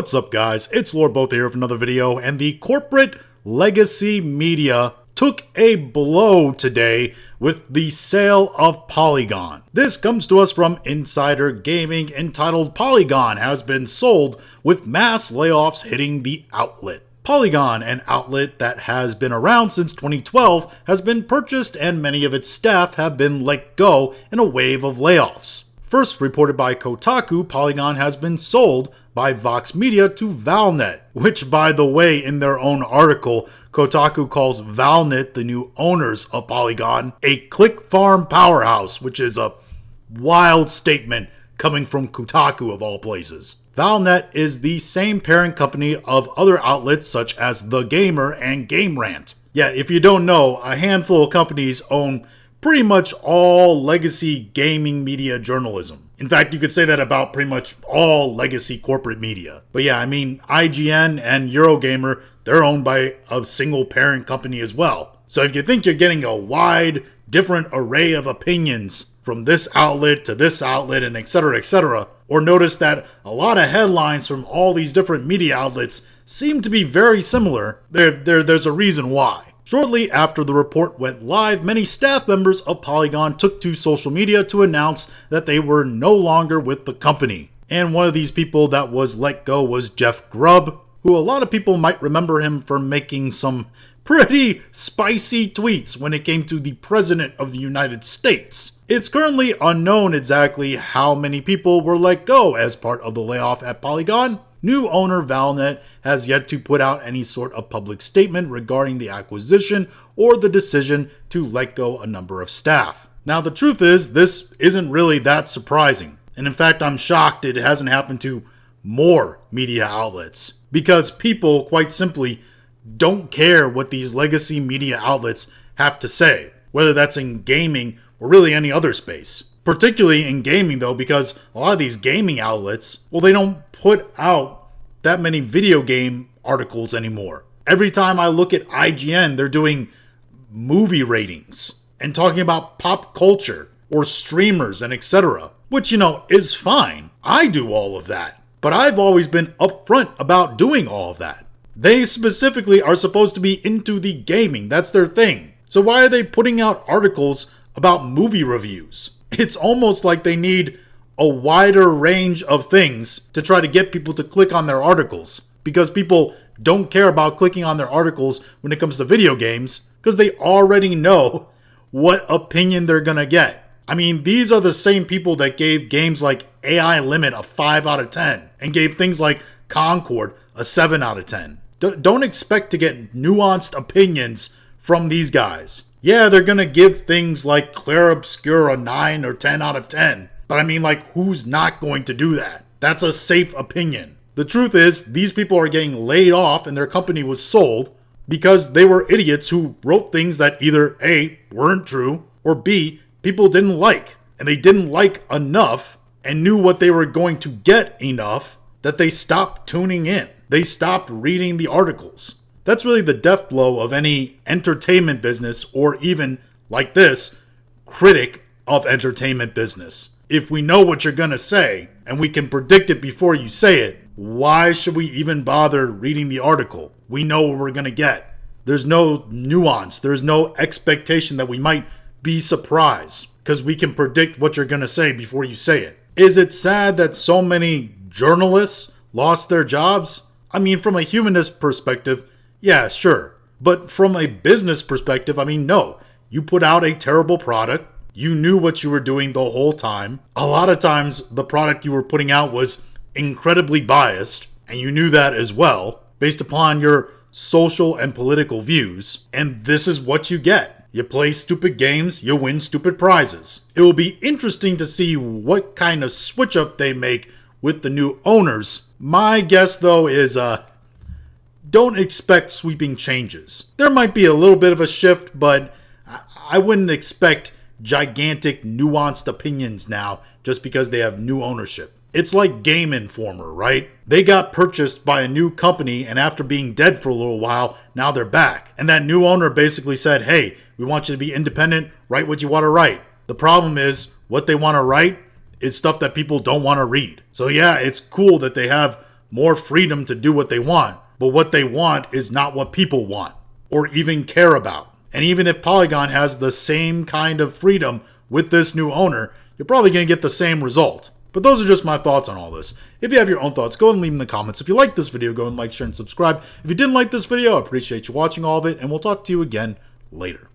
What's up, guys? It's Lord Both here with another video, and the corporate legacy media took a blow today with the sale of Polygon. This comes to us from Insider Gaming, entitled "Polygon has been sold with mass layoffs hitting the outlet." Polygon, an outlet that has been around since 2012, has been purchased and many of its staff have been let go in a wave of layoffs. First reported by Kotaku, Polygon has been sold by Vox Media to Valnet, which, by the way, in their own article, Kotaku calls Valnet, the new owners of Polygon, a click farm powerhouse, which is a wild statement coming from Kotaku of all places. Valnet is the same parent company of other outlets such as The Gamer and Game Rant. Yeah, if you don't know, a handful of companies own pretty much all legacy gaming media journalism. In fact, you could say that about pretty much all legacy corporate media. But yeah, I mean, IGN and Eurogamer, they're owned by a single parent company as well. So if you think you're getting a wide, different array of opinions from this outlet to this outlet and etc., or notice that a lot of headlines from all these different media outlets seem to be very similar, there's a reason why. Shortly after the report went live, many staff members of Polygon took to social media to announce that they were no longer with the company. And one of these people that was let go was Jeff Grubb, who a lot of people might remember him for making some pretty spicy tweets when it came to the President of the United States. It's currently unknown exactly how many people were let go as part of the layoff at Polygon. New owner Valnet has yet to put out any sort of public statement regarding the acquisition or the decision to let go a number of staff. Now, the truth is, this isn't really that surprising. And in fact, I'm shocked it hasn't happened to more media outlets, because people, quite simply, don't care what these legacy media outlets have to say, whether that's in gaming or really any other space. Particularly in gaming, though, because a lot of these gaming outlets, well, they don't put out that many video game articles anymore. Every time I look at IGN, they're doing movie ratings and talking about pop culture or streamers and etc., which, is fine. I do all of that. But I've always been upfront about doing all of that. They specifically are supposed to be into the gaming. That's their thing. So why are they putting out articles about movie reviews? It's almost like they need a wider range of things to try to get people to click on their articles, because people don't care about clicking on their articles when it comes to video games because they already know what opinion they're gonna get. I mean, these are the same people that gave games like AI Limit a 5 out of 10 and gave things like Concord a 7 out of 10. Don't expect to get nuanced opinions from these guys. Yeah, they're gonna give things like Clair Obscur a 9 or 10 out of 10. But I mean, who's not going to do that? That's a safe opinion. The truth is, these people are getting laid off and their company was sold because they were idiots who wrote things that either A, weren't true, or B, people didn't like. And they didn't like enough and knew what they were going to get enough that they stopped tuning in. They stopped reading the articles. That's really the death blow of any entertainment business, or even, like this, critic of entertainment business. If we know what you're gonna say, and we can predict it before you say it, why should we even bother reading the article? We know what we're gonna get. There's no nuance. There's no expectation that we might be surprised, because we can predict what you're gonna say before you say it. Is it sad that so many journalists lost their jobs? I mean, from a humanist perspective, yeah, sure. But from a business perspective, I mean, no. You put out a terrible product. You knew what you were doing the whole time. A lot of times, the product you were putting out was incredibly biased, and you knew that as well, based upon your social and political views. And this is what you get. You play stupid games, you win stupid prizes. It will be interesting to see what kind of switch up they make with the new owners. My guess, though, is don't expect sweeping changes. There might be a little bit of a shift, but I wouldn't expect gigantic nuanced opinions now just because they have new ownership. It's like Game Informer, right? They got purchased by a new company, and after being dead for a little while, now they're back. And that new owner basically said, hey, we want you to be independent, write what you want to write. The problem is, what they want to write is stuff that people don't want to read. So yeah, it's cool that they have more freedom to do what they want. But what they want is not what people want or even care about. And even if Polygon has the same kind of freedom with this new owner, you're probably going to get the same result. But those are just my thoughts on all this. If you have your own thoughts, go ahead and leave them in the comments. If you like this video, go ahead and like, share, and subscribe. If you didn't like this video, I appreciate you watching all of it, and we'll talk to you again later.